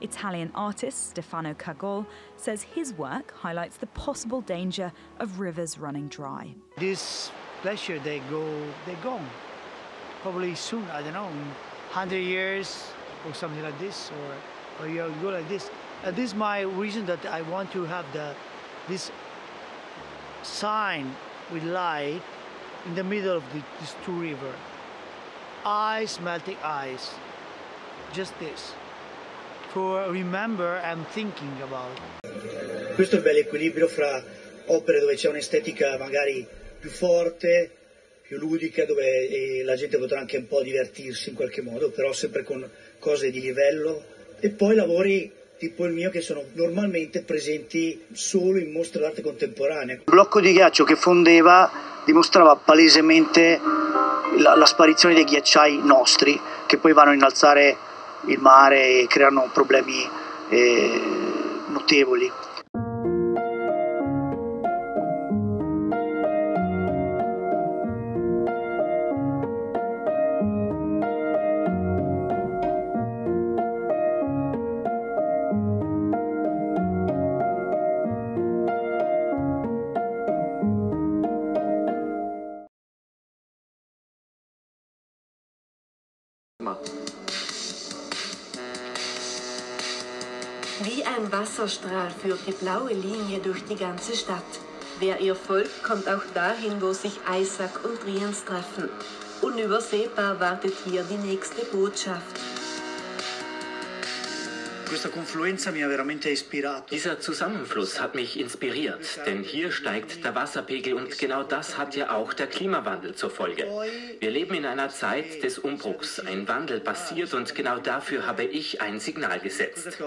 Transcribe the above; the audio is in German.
Italian artist Stefano Cagol says his work highlights the possible danger of rivers running dry. This glacier, they're gone. Probably soon, I don't know, in 100 years or something like this, or you go like this. This is my reason that I want to have this sign with light in the middle of these two rivers. Ice, melting ice. Just this. For remember and thinking about. Questo è il bel equilibrio fra opere dove c'è un'estetica magari più forte, più ludica, dove la gente potrà anche un po' divertirsi in qualche modo, però sempre con cose di livello, e poi lavori tipo il mio che sono normalmente presenti solo in mostre d'arte contemporanea. Il blocco di ghiaccio che fondeva dimostrava palesemente la sparizione dei ghiacciai nostri, che poi vanno a innalzare il mare e creano problemi notevoli. Wie ein Wasserstrahl führt die blaue Linie durch die ganze Stadt. Wer ihr folgt, kommt auch dahin, wo sich Isarco und Rienza treffen. Unübersehbar wartet hier die nächste Botschaft. Questa confluenza mi ha veramente ispirato. Dieser Zusammenfluss hat mich inspiriert, denn hier steigt der Wasserpegel und genau das hat ja auch der Klimawandel zur Folge. Wir leben in einer Zeit des Umbruchs, ein Wandel passiert und genau dafür habe ich ein Signal gesetzt.